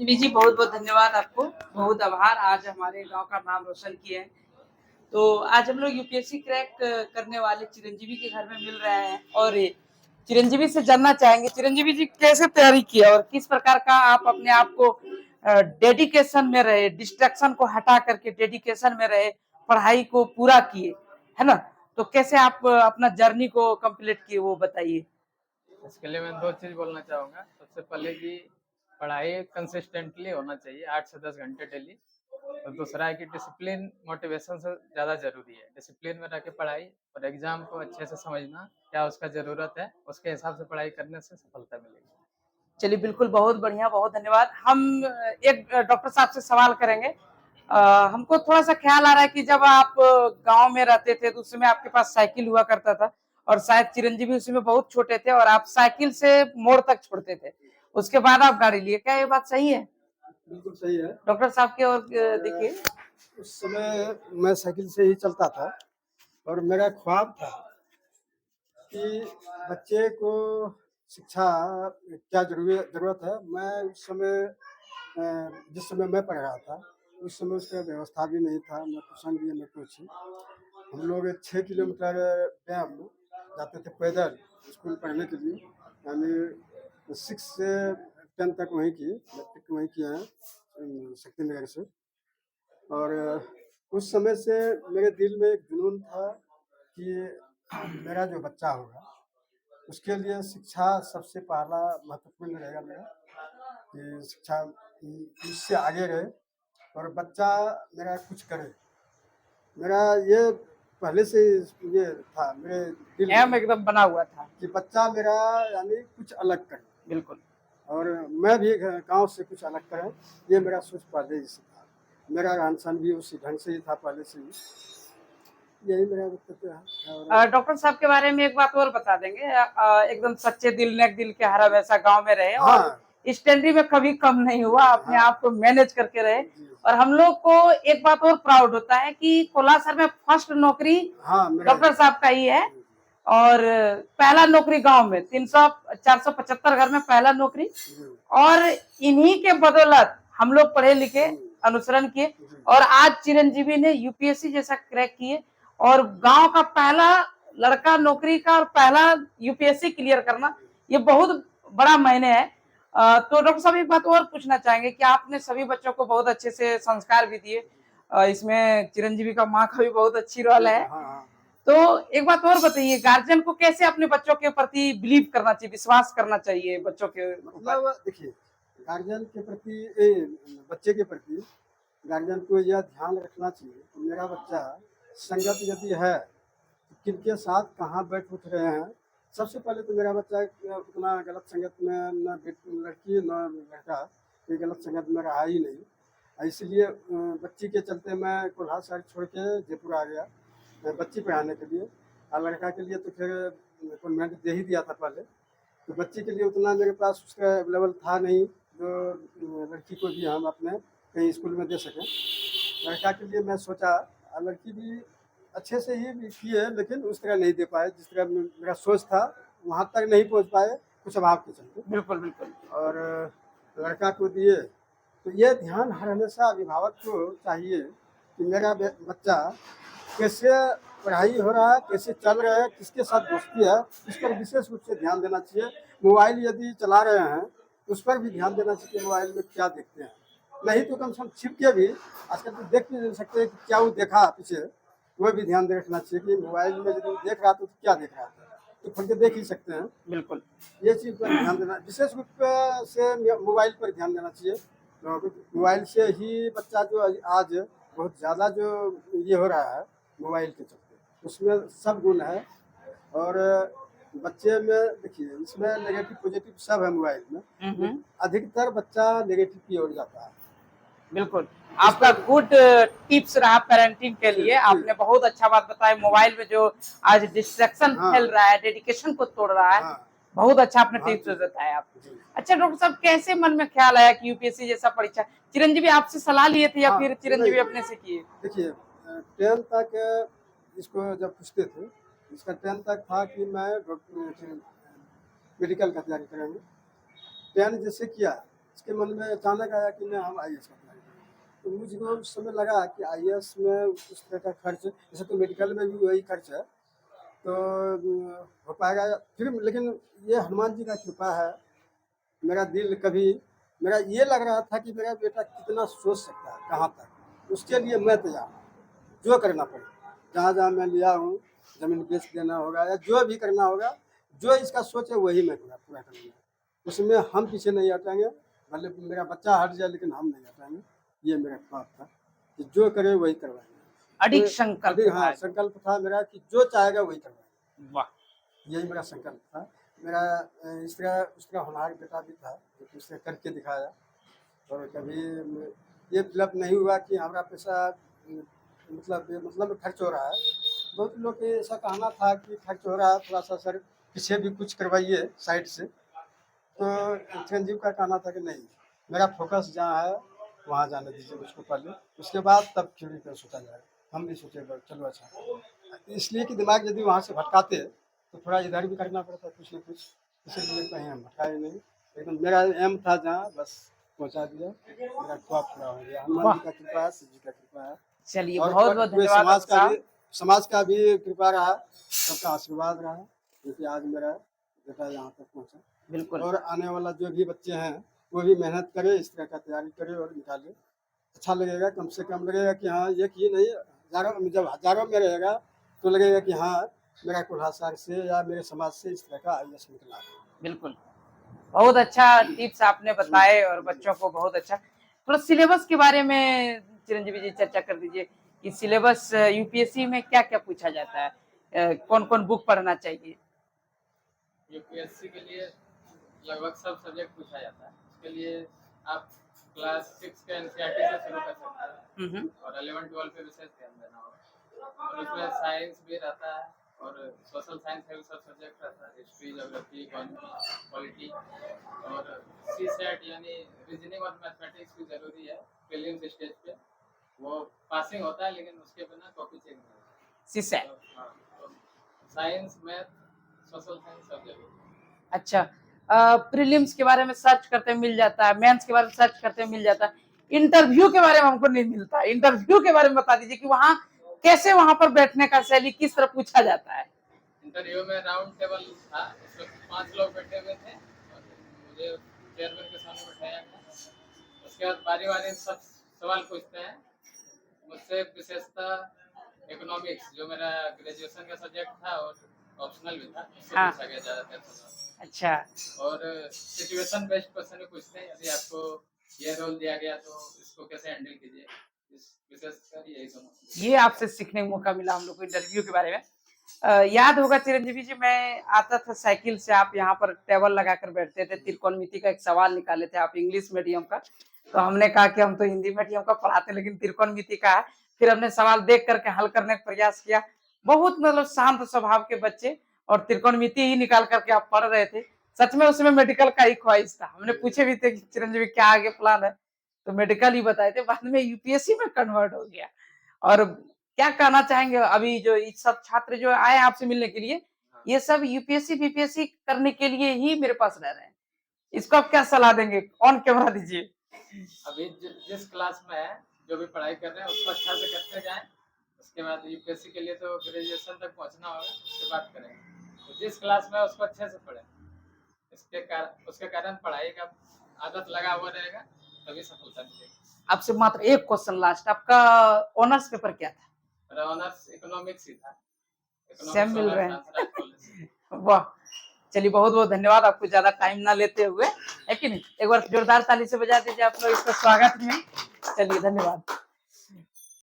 चिरंजीवी जी बहुत-बहुत धन्यवाद आपको, बहुत आभार आज हमारे गाँव का नाम रोशन किए हैं। तो आज हम लोग यूपीएससी क्रैक करने वाले चिरंजीवी के घर में मिल रहे हैं और चिरंजीवी से जानना चाहेंगे चिरंजीवी जी कैसे तैयारी किया और किस प्रकार का आप अपने आप को डेडिकेशन में रहे, डिस्ट्रैक्शन को हटा करके डेडिकेशन में रहे, पढ़ाई को पूरा किए, है ना? तो कैसे आप अपना जर्नी को कंप्लीट किए वो बताइए? इसके लिए मैं 2 चीज़ बोलना चाहूँगा। सबसे पहले कि पढ़ाई कंसिस्टेंटली होना चाहिए 8 से 10 घंटे डेली। और दूसरा है कि डिसिप्लिन मोटिवेशन से ज़्यादा ज़रूरी है। डिसिप्लिन में रह के पढ़ाई और एग्ज़ाम को अच्छे से समझना, क्या उसका ज़रूरत है, उसके हिसाब से पढ़ाई करने से सफलता मिलेगी। चलिए बिल्कुल, बहुत बढ़िया, बहुत धन्यवाद। हम एक डॉक्टर साहब से सवाल करेंगे। हमको थोड़ा-सा ख़्याल आ रहा है कि जब आप गाँव में रहते थे, तो उस समय आपके पास साइकिल हुआ करता था और शायद चिरंजीवी उस समय बहुत छोटे थे और आप साइकिल से मोड़ तक छोड़ते थे। उसके बाद आप गाड़ी लिए, क्या ये बात सही है? बिल्कुल सही है। डॉक्टर साहब की ओर देखिए। उस समय मैं साइकिल से ही चलता था और मेरा ख्वाब था कि बच्चे को शिक्षा क्या ज़रूरत है। मैं उस समय जिस समय मैं पढ़ रहा था, उस समय उसका व्यवस्था भी नहीं था, न ट्यूशन भी न कुछ। हम लोग 6 किलोमीटर डैम जाते थे पैदल स्कूल पढ़ने के लिए, यानी 6 से 10 तक वहीं की, मैट्रिक वहीं किए हैं शक्ति नगर से। और उस समय से मेरे दिल में एक जुनून था कि मेरा जो बच्चा होगा, उसके लिए शिक्षा सबसे पहला महत्वपूर्ण रहेगा मेरा, कि शिक्षा इससे आगे रहे और बच्चा मेरा कुछ करे। मेरा ये पहले से ये था मेरे दिल एम में एकदम बना हुआ था। कि बच्चा मेरा यानी कुछ अलग करे बिल्कुल। और मैं भी गाँव से कुछ अलग करें, ये मेरा सोच पहले ही से था। मेरा रहन-सहन भी उसी ढंग से ही था पहले से ही। यही मेरा वक्तव्य है और डॉक्टर साहब के बारे में एक बात और बता देंगे। एकदम सच्चे दिल नेक दिल के हरा वैसा गाँव में रहे और हाँ, स्टैंडर्डी में कभी कम नहीं हुआ, अपने हाँ, आप को मैनेज करके रहे। जी। और हम लोग को एक बात और प्राउड होता है कि कोलासर में फर्स्ट नौकरी हाँ, मेरा डॉक्टर साहब का ही है और पहला नौकरी गांव में 300 475 घर में पहला नौकरी जी, और इन्हीं के बदौलत हम लोग पढ़े लिखे जी, अनुसरण किए जी, और आज चिरंजीवी ने यूपीएससी जैसा क्रैक किए और गांव का पहला लड़का नौकरी का और पहला यूपीएससी क्लियर करना ये बहुत बड़ा मायने है। तो डॉक्टर साहब एक बात और पूछना चाहेंगे कि आपने सभी बच्चों को बहुत अच्छे से संस्कार भी दिए। इसमें चिरंजीवी का माँ का भी बहुत अच्छी रोल है। हाँ, हाँ। तो एक बात और बताइए, गार्जियन को कैसे अपने बच्चों के प्रति बिलीव करना चाहिए, विश्वास करना चाहिए बच्चों के ऊपर? मतलब देखिए, गार्जियन के प्रति बच्चे के प्रति गार्जियन को यह ध्यान रखना चाहिए कि मेरा बच्चा संगत यदि है, तो किनके साथ कहाँ बैठ उठ रहे हैं। सबसे पहले तो मेरा बच्चा उतना गलत संगत में न लड़की न लड़का कोई गलत संगत में रहा ही नहीं। इसलिए बच्ची के चलते मैं कोल्हार शहर छोड़ के जयपुर आ गया बच्ची पढ़ाने के लिए। और लड़का के लिए तो फिर कॉन्वेंट दे ही दिया था पहले। तो बच्ची के लिए उतना मेरे पास उसका अवेलेबल था नहीं जो लड़की को भी हम अपने कहीं स्कूल में दे सकें। लड़का के लिए मैं सोचा लड़की भी अच्छे से ही भी की है, लेकिन उस तरह नहीं दे पाए जिस तरह मेरा सोच था, वहाँ तक नहीं पहुँच पाए कुछ अभाव के चलते। बिल्कुल, बिल्कुल। और लड़का को दिए, तो ये ध्यान हर हमेशा अभिभावक को चाहिए कि मेरा बच्चा कैसे पढ़ाई हो रहा है, कैसे चल रहा है, किसके साथ दोस्ती है, इस पर विशेष रूप से ध्यान देना चाहिए। मोबाइल यदि चला रहे हैं, तो उस पर भी ध्यान देना चाहिए कि मोबाइल में क्या देखते हैं। नहीं तो कम से कम छिप के भी आजकल तो देख भी नहीं सकते कि क्या वो देखा पीछे, वो भी ध्यान दे रखना चाहिए कि मोबाइल में यदि देख रहा तो क्या देख रहा था, तो खोल के देख ही सकते हैं। बिल्कुल। ये चीज़ पर ध्यान देना विशेष रूप से मोबाइल पर ध्यान देना चाहिए। मोबाइल से ही बच्चा जो आज बहुत ज़्यादा जो ये हो रहा है मोबाइल के चलते, उसमें सब गुण है। और बच्चे में देखिए इसमें नेगेटिव पॉजिटिव सब है मोबाइल में, अधिकतर बच्चा नेगेटिव की ओर जाता है। बिल्कुल। इस आपका पर गुड टिप्स रहा पेरेंटिंग के जी, लिए। जी। आपने बहुत अच्छा बात बताया, मोबाइल में जो आज डिस्ट्रैक्शन हाँ, फैल रहा है, डेडिकेशन को तोड़ रहा है, हाँ, बहुत अच्छा आपने हाँ टिप्स जी, बताया आप। जी। अच्छा डॉक्टर साहब, कैसे मन में ख्याल आया कि यूपीएससी जैसा परीक्षा चिरंजीवी आपसे सलाह लिए थे या हाँ, फिर नहीं, चिरंजीवी अपने से किए? देखिए 10 तक इसको जब पूछते थे, इसका 10 तक था कि मैं मेडिकल का तैयारी करेंगे। 10 जैसे किया, उसके मन में अचानक आया कि नहीं हम IAS का अप्लाई करें। तो मुझको उस समय लगा कि IAS में उस तरह का खर्च, जैसे तो मेडिकल में भी वही खर्च है, तो हो पाएगा फिर। लेकिन ये हनुमान जी का कृपा है, मेरा दिल कभी, मेरा ये लग रहा था कि मेरा बेटा कितना सोच सकता है, कहाँ तक, उसके लिए मैं तैयार हूँ, जो करना पड़े, जहाँ जहाँ मैं लिया हूँ, जमीन बेच देना होगा या जो भी करना होगा, जो इसका सोच है वही मैं पूरा करूँगा। उसमें हम पीछे नहीं हटेंगे, भले मेरा बच्चा हट जाए लेकिन हम नहीं हटेंगे। ये मेरा ख्वाब था कि जो करे वही करवाएंगे। अडिग तो संकल्प अभी हाँ था। संकल्प था मेरा कि जो चाहेगा वही करवाएंगे, वाह, यही मेरा संकल्प था। मेरा इस तरह उसका होनहार बेटा भी था जो कि उसने करके दिखाया। और कभी ये फिलअप नहीं हुआ कि हमारा पैसा मतलब खर्च हो रहा है। बहुत लोग के ऐसा कहना था कि खर्च हो रहा है, थोड़ा सा सर पीछे भी कुछ करवाइए साइड से। तो चिरंजीव का कहना था कि नहीं, मेरा फोकस जहाँ है वहाँ जाने दीजिए उसको पहले, उसके बाद तब चूड़ी पर सोचा जाए। हम भी सोचे चलो अच्छा, इसलिए कि दिमाग यदि वहाँ से भटकाते तो थोड़ा इधर भी करना पड़ता कुछ न कुछ, इसीलिए कहीं हम भटकाए नहीं। लेकिन मेरा एम था जहाँ, बस पहुँचा दिया, मेरा ख्वाब पूरा हो गया। हनुमान जी का कृपा है, शिव जी का कृपा है, चलिए और बहुत बहुत पूरे धन्यवाद समाज का साहब। भी, समाज का भी कृपा रहा, सबका आशीर्वाद रहा, क्योंकि आज मेरा बेटा यहाँ तक पहुँचा। बिल्कुल, और आने वाला जो भी बच्चे हैं वो भी मेहनत करे, इस तरह का तैयारी करे और निकाले। अच्छा लगेगा, कम से कम लगेगा कि हाँ एक ही नहीं, हजारों, जब हजारों में रहेगा तो लगेगा कि हाँ मेरा कुल्हासार से या मेरे समाज से इस तरह का IAS निकला। बिल्कुल। बहुत अच्छा टिप्स आपने बताए और बच्चों को बहुत अच्छा। थोड़ा सिलेबस के बारे में चिरंजीवी जी चर्चा कर दीजिए कि सिलेबस यूपीएससी में क्या-क्या पूछा जाता है? कौन-कौन बुक पढ़ना चाहिए? यूपीएससी के लिए लगभग सब सब्जेक्ट पूछा जाता है। उसके लिए आप क्लास 6 के एनसीईआरटी से शुरू कर सकते हैं हुँ, हुँ। और 11-12 पे विशेष ध्यान देना होगा। और उसमें साइंस भी रहता है और सोशल साइंस का भी सब सब्जेक्ट रहता है, हिस्ट्री, ज्योग्राफी, इकोनॉमी, पॉलिटी। और सीसेट यानी रीजनिंग और मैथमेटिक्स भी ज़रूरी है प्रीलिम्स स्टेज पे। वो पासिंग होता है लेकिन उसके बिना कॉपी चेक नहीं होता। सीसैट। तो हाँ, तो साइंस, मैथ, सोशल साइंस सब जरूरी है। अच्छा, प्रीलिम्स के बारे में सर्च करते मिल जाता है, मेंस के बारे में सर्च करते मिल जाता है। इंटरव्यू के बारे में हमको नहीं मिलता। इंटरव्यू के बारे में बता दीजिए कि वहाँ कैसे, वहाँ पर बैठने का शैली किस तरह पूछा जाता है? इंटरव्यू में राउंड टेबल था, उसमें 5 लोग बैठे हुए थे और मुझे चेयरमैन के सामने बैठाया गया। उसके बाद बारी-बारी सब सवाल पूछते हैं। मुझसे विशेषतः इकोनॉमिक्स, जो मेरा ग्रेजुएशन का सब्जेक्ट था और ऑप्शनल भी था, उससे हाँ। पूछा गया ज़्यादातर सवाल। अच्छा, और सिचुएशन बेस्ड क्वेश्चन भी पूछते हैं, यदि आपको ये रोल दिया गया तो इसको कैसे हैंडल कीजिए। इस विशेषकर यही दोनों। ये आपसे सीखने का मौका मिला हम लोग को इंटरव्यू के बारे में। याद होगा चिरंजीवी जी, मैं आता था साइकिल से, आप यहाँ पर टेबल लगाकर बैठते थे, त्रिकोणमिति का एक सवाल निकाले थे आप इंग्लिश मीडियम का। तो हमने कहा कि हम तो हिंदी मीडियम का पढ़ाते लेकिन त्रिकोणमिति का है। फिर हमने सवाल देख करके हल करने का प्रयास किया। बहुत मतलब शांत स्वभाव के बच्चे, और त्रिकोणमिति ही निकाल करके आप पढ़ रहे थे। सच में उसमें मेडिकल का ही ख्वाहिश था। हमने पूछे भी थे कि चिरंजीवी क्या आगे प्लान है, तो मेडिकल ही बताए थे। बाद में यूपीएससी में कन्वर्ट हो गया। और क्या कहना चाहेंगे अभी जो ये सब छात्र जो आए आपसे मिलने के लिए, ये सब यूपीएससी बीपीएससी करने के लिए ही मेरे पास रह रहे हैं, इसको आप क्या सलाह देंगे? ऑन कैमरा दीजिए। अभी जिस क्लास में है, जो भी पढ़ाई कर रहे हैं उसको अच्छा से करते जाएं। उसके बाद यूपीएससी के लिए तो ग्रेजुएशन तक पहुंचना होगा, उसके बाद करेंगे। तो जिस क्लास में है उसको अच्छे से पढ़ें। उसके कारण पढ़ाई का आदत लगा हुआ रहेगा, तभी सफलता मिलेगी। आपसे मात्र एक क्वेश्चन लास्ट, आपका ऑनर्स पेपर क्या था? मेरा ऑनर्स इकोनॉमिक्स ही था। सेम इकोनॉमिक्स मिल ऑनर्स रहे हैं। राजराज कॉलेज से। वाह, चलिए बहुत बहुत धन्यवाद, आपको ज्यादा टाइम ना लेते हुए, है कि नहीं? एक बार जोरदार ताली से बजा दीजिए आप लोग इसका स्वागत में। चलिए धन्यवाद।